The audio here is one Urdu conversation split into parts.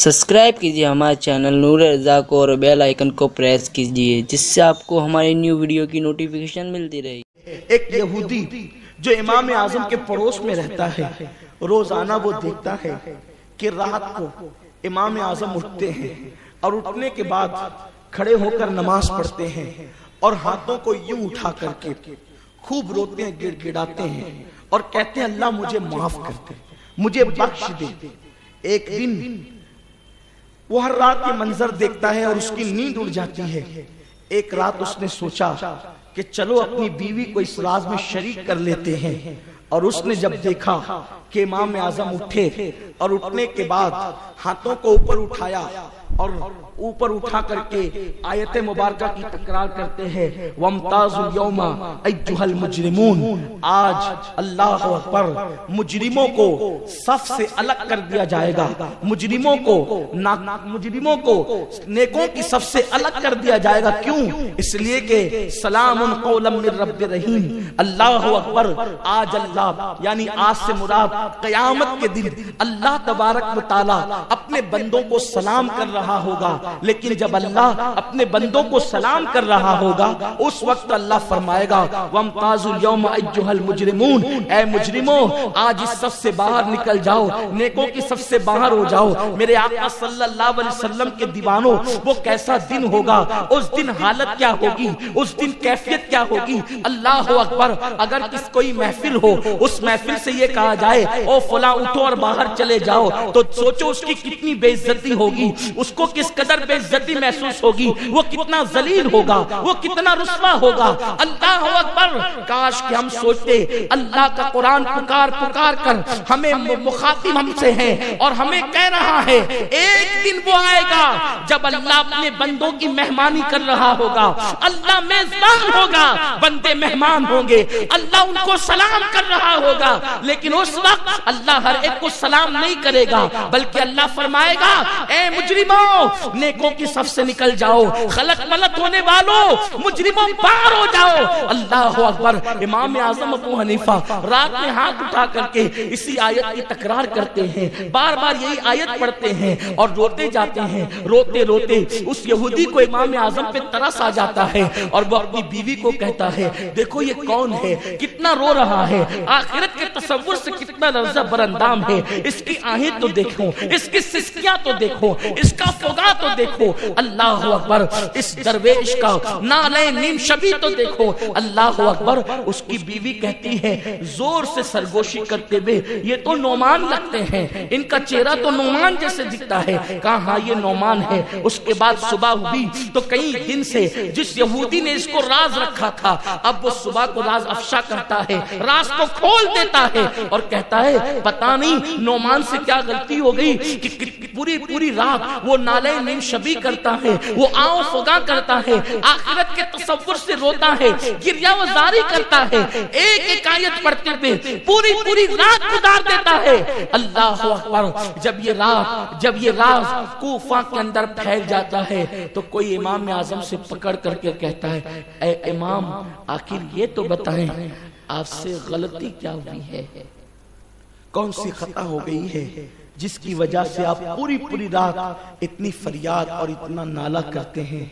سبسکرائب کیجیے ہمارے چینل نور رضا کو اور بیل آئیکن کو پریس کیجیے جس سے آپ کو ہماری نیو ویڈیو کی نوٹیفیکیشن ملتی رہے۔ ایک یہودی جو امام اعظم کے پڑوس میں رہتا ہے، روزانہ وہ دیکھتا ہے کہ رات کو امام اعظم اٹھتے ہیں اور اٹھنے کے بعد کھڑے ہو کر نماز پڑھتے ہیں اور ہاتھوں کو یوں اٹھا کر کے خوب روتے ہیں، گڑ گڑاتے ہیں اور کہتے ہیں اللہ مجھے معاف کر دے، مجھے بخش دے۔ ایک دن وہ ہر رات یہ منظر دیکھتا ہے اور اس کی نیند اڑ جاتی ہے۔ ایک رات اس نے سوچا کہ چلو اپنی بیوی کو اس راز میں شریک کر لیتے ہیں، اور اس نے جب دیکھا کہ امام اعظم اٹھے اور اٹھنے کے بعد ہاتھوں کو اوپر اٹھایا اور اوپر اٹھا کر کے آیت مبارکہ کی تکرار کرتے ہیں، وَامْتَازُوا الْيَوْمَ أَيُّهَا الْمُجْرِمُونَ، آج اللہ اکبر مجرموں کو صف سے الگ کر دیا جائے گا، مجرموں کو نیکوں کی صف سے الگ کر دیا جائے گا۔ کیوں؟ اس لیے کہ سلام قولا من رب رحیم، اللہ اکبر۔ آج اللہ یعنی آج سے مراد قیامت کے دن اللہ تبارک و تعالی اپنے بندوں کو سلام کر رہا ہوگا، لیکن جب اللہ اپنے بندوں کو سلام کر رہا ہوگا اس وقت اللہ فرمائے گا وَامْتَازُوا الْيَوْمَ أَيُّهَا الْمُجْرِمُونَ، اے مجرموں آج اس صف سے باہر نکل جاؤ، نیکوں کی صف سے باہر ہو جاؤ۔ میرے آقا صلی اللہ علیہ وسلم کے دیوانوں، وہ کیسا دن ہوگا، اس دن حالت کیا ہوگی، اس دن کیفیت کیا ہوگی۔ اللہ اکبر۔ اگر کوئی محفل ہو، اس محفل سے یہ کہا جائے او فلاں اٹھو اور باہر چلے جاؤ، تو سوچو اس کی کتنی بے عزتی ہوگی، اس کو کس قدر بے عزتی محسوس ہوگی، وہ کتنا ذلیل ہوگا، وہ کتنا رسوا ہوگا۔ اللہ اکبر۔ کاش کہ ہم سوچتے اللہ کا قرآن پکار کر ہمیں مخاطب ہم سے ہیں اور ہمیں کہہ رہا ہے ایک دن وہ آئے گا جب اللہ اپنے بندوں کی مہمانی کر رہا ہوگا، اللہ میزبان ہوگا، بندے مہمان ہوں گے، اللہ ان کو سلام کر رہا ہوگا، لیکن اس وقت اللہ ہر ایک کو سلام نہیں کرے گا، بلکہ اللہ فرمائے گا اے مجرموں نیکوں کی صف سے نکل جاؤ، خلق ملت ہونے والوں مجرموں باہر ہو جاؤ۔ اللہ اکبر۔ امام اعظم ابو حنیفہ رات میں ہاتھ اٹھا کر کے اسی آیت کی تکرار کرتے ہیں، بار بار یہی آیت پڑھتے ہیں اور روتے جاتے ہیں۔ روتے روتے اس یہودی کو امام اعظم پہ ترس آ جاتا ہے اور وہ اپنی بیوی کو کہتا ہے دیکھو یہ کون ہے، کتنا رو رہا ہے، آخرت کے تصور سے کتنا لرزہ براندام ہے، اس کی آہیں تو دیکھو، اس کی سسکیاں تو دیکھو، اس کا فغا تو دیکھو۔ اللہ اکبر۔ اس درویش کا نالے نیم شبی تو دیکھو۔ اللہ اکبر۔ اس کی بیوی کہتی ہے زور سے سرگوشی کرتے ہوئے یہ تو نعمان لگتے ہیں، ان کا چہرہ تو نعمان جیسے دکھتا ہے۔ کہا ہاں یہ نعمان ہے۔ اس کے بعد صبح ہوئی تو کئی دن سے جس یہودی نے اس کو راز رکھا تھا اب وہ صبح کو راز افشا کرتا ہے، راز کو کھول دیتا ہے اور کہتا ہے پتہ نہیں نعمان سے کیا غلطی ہو گئی کہ پوری رات وہ نالے نیم شبی کرتا ہے، وہ آؤ فغا کرتا ہے، آخرت کے تصور سے روتا ہے، گریہ وزاری کرتا ہے، ایک ایک آیت پڑھتے ہوئے پوری رات گزار دیتا ہے۔ اللہ اکبر۔ جب یہ راز کوفہ کے اندر پھیل جاتا ہے تو کوئی امام اعظم سے پکڑ کر کے کہتا ہے اے امام آخر یہ تو بتائیں آپ سے غلطی کیا ہوئی ہے، کون سی خطا ہو گئی ہے جس کی وجہ سے آپ پوری رات اتنی فریاد اور اتنا نالہ کرتے ہیں۔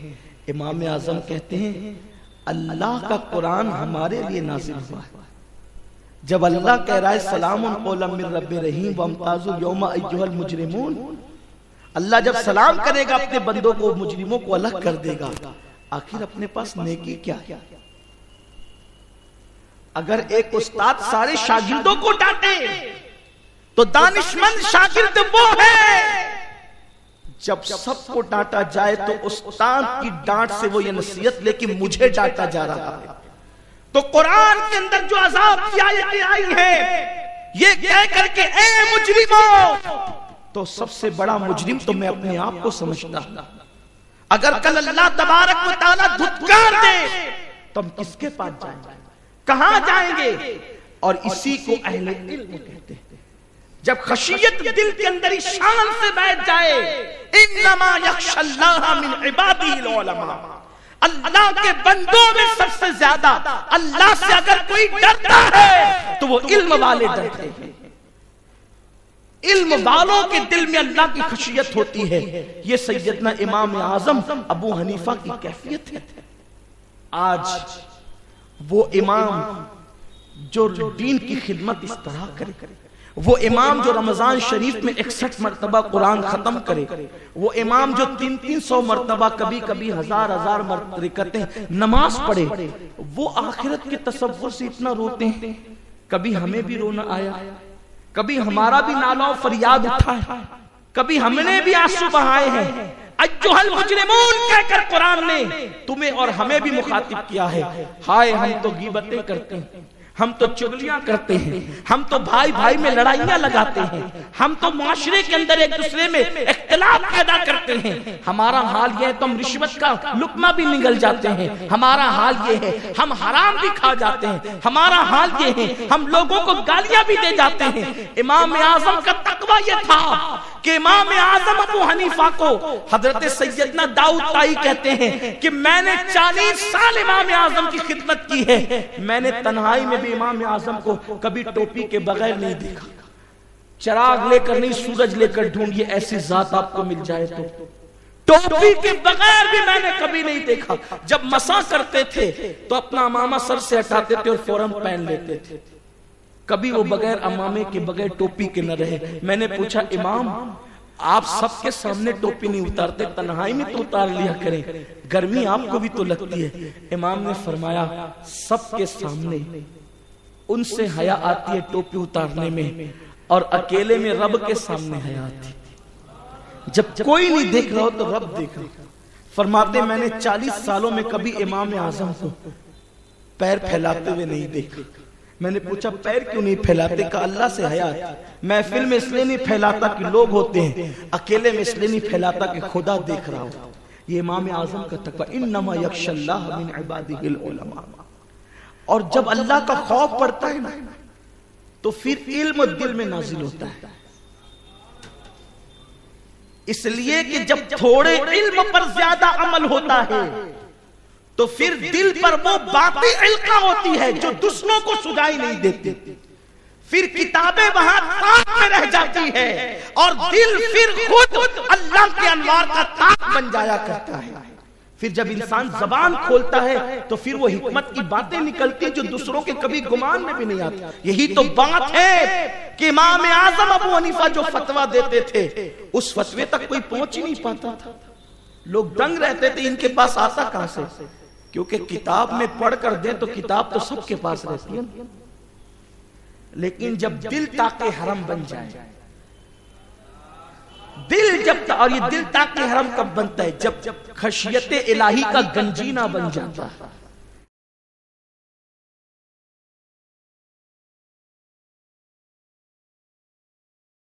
امام اعظم کہتے ہیں اللہ کا قرآن ہمارے لیے نازل ہوا ہے، جب اللہ کہہ رہا ہے سلام قولا من رب رحیم وامتازوا اليوم ایھا المجرمون، اللہ جب سلام کرے گا اپنے بندوں کو، مجرموں کو الگ کر دے گا، آخر اپنے پاس نیکی کیا ہے؟ اگر ایک استاد سارے شاگردوں کو ڈانٹے تو دانشمند شاگرد وہ ہے، جب سب کو ڈانٹا جائے تو استاد کی ڈانٹ سے وہ یہ نصیحت لے کہ مجھے ڈانٹا جا رہا ہے۔ تو قرآن کے اندر جو عذاب کی آیتیں آئی ہیں یہ کہہ کر کے اے مجرموں، تو سب سے بڑا مجرم تو میں اپنے آپ کو سمجھتا ہوں۔ اگر کل اللہ تبارک و تعالیٰ دھتکار دے تو ہم کس کے پاس جائیں گے، کہاں جائیں گے؟ اور اسی کو اہل علم کہتے ہیں۔ جب خشیت دل کے اندر شان سے بیٹھ جائے، انما یخشی اللہ من عبادہ العلماء، اللہ کے بندوں میں سب سے زیادہ اللہ سے اگر کوئی ڈرتا ہے تو وہ علم والے ڈرتے ہیں۔ علم والوں کے دل میں اللہ کی خشیت ہوتی ہے. یہ سیدنا امام اعظم ابو حنیفہ کی کیفیت ہے. آج وہ امام جو دین کی خدمت اس طرح کرے، وہ امام جو رمضان شریف میں 61 مرتبہ قرآن ختم کرے، وہ امام جو 300 مرتبہ کبھی کبھی 1000 رکعتیں نماز پڑھے، وہ آخرت کے تصور سے اتنا روتے ہیں. کبھی ہمیں بھی رونا آیا، کبھی ہمارا بھی نالہ و فریاد اٹھا ہے، کبھی ہم نے بھی آنسو بہائے ہیں. ایھا المجرمون کہہ کر قرآن نے تمہیں اور ہمیں بھی مخاطب کیا ہے. ہائے ہم تو غیبتیں کرتے ہیں، ہم تو چغلیاں کرتے ہیں، ہم تو بھائی بھائی میں لڑائیاں لگاتے ہیں، ہم تو معاشرے کے اندر ایک دوسرے میں اختلاف پیدا کرتے ہیں. ہمارا حال یہ ہے تو ہم رشوت کا لقمہ بھی نگل جاتے ہیں. ہمارا حال یہ ہے ہم حرام بھی کھا جاتے ہیں. ہمارا حال یہ ہے ہم لوگوں کو گالیاں بھی دے جاتے ہیں. امام اعظم کا تقویٰ یہ تھا کہ امام اعظم ابو حنیفہ کو حضرت سیدنا داؤد طائی کہتے ہیں کہ میں نے 40 سال امام اعظم کی خدمت کی ہے، میں نے تنہائی میں بھی امام اعظم کو کبھی ٹوپی کے بغیر نہیں دیکھا. چراغ لے کر نہیں، سورج لے کر ڈھونڈیے ایسی ذات آپ کو مل جائے تو. ٹوپی کے بغیر بھی میں نے کبھی نہیں دیکھا. جب مسا کرتے تھے تو اپنا امامہ سر سے ہٹاتے تھے اور فوراً پہن لیتے تھے. کبھی وہ بغیر امامے کے بغیر ٹوپی کے نہ رہے. میں نے پوچھا امام آپ سب کے سامنے ٹوپی نہیں اتارتے، تنہائی میں تو اتار لیا کریں، گرمی آپ کو بھی تو لگتی ہے. امام نے فرمایا سب کے سامنے ان سے حیا آتی ہے ٹوپی اتارنے میں، اور اکیلے میں رب کے سامنے حیا آتی. جب کوئی نہیں دیکھ رہا ہو تو رب دیکھ رہا. فرماتے میں نے 40 سالوں میں کبھی امام اعظم کو پیر پھیلاتے ہوئے نہیں دیکھا. میں نے پوچھا پیر کیوں نہیں پھیلاتے؟ کہا اللہ سے حیا آتی. محفل میں اس لیے نہیں پھیلاتا کہ لوگ ہوتے ہیں، اکیلے میں اس لیے نہیں پھیلاتا کہ خدا دیکھ رہا ہو. یہ امام اعظم کا تقویٰ. انما یخشی اللہ من عبادہ العلماء. اور جب اللہ کا خوف پڑتا ہے نا تو پھر علم دل میں نازل ہوتا ہے. اس لیے کہ جب تھوڑے علم پر زیادہ عمل ہوتا ہے تو پھر دل پر وہ باقی علقہ ہوتی ہے جو دوسروں کو سجائی نہیں دیتی. پھر کتابیں وہاں تاک میں رہ جاتی ہے اور دل پھر خود اللہ کے انوار کا تاک بن جایا کرتا ہے. پھر جب انسان زبان کھولتا ہے تو پھر وہ حکمت کی باتیں نکلتی ہیں جو دوسروں کے کبھی گمان میں بھی نہیں آتی. یہی تو بات ہے کہ امام اعظم ابو حنیفہ جو فتویٰ دیتے تھے اس فتوے تک کوئی پہنچ ہی نہیں پاتا تھا. لوگ دنگ رہتے تھے ان کے پاس آتا کہاں سے، کیونکہ کتاب میں پڑھ کر دیں تو کتاب تو سب کے پاس رہتی ہے. لیکن جب دل تاکہ حرم بن جائے، دل جب اور یہ دل تاکہ حرم کب بنتا ہے؟ جب خشیت الہی کا گنجینہ بن جاتا ہے.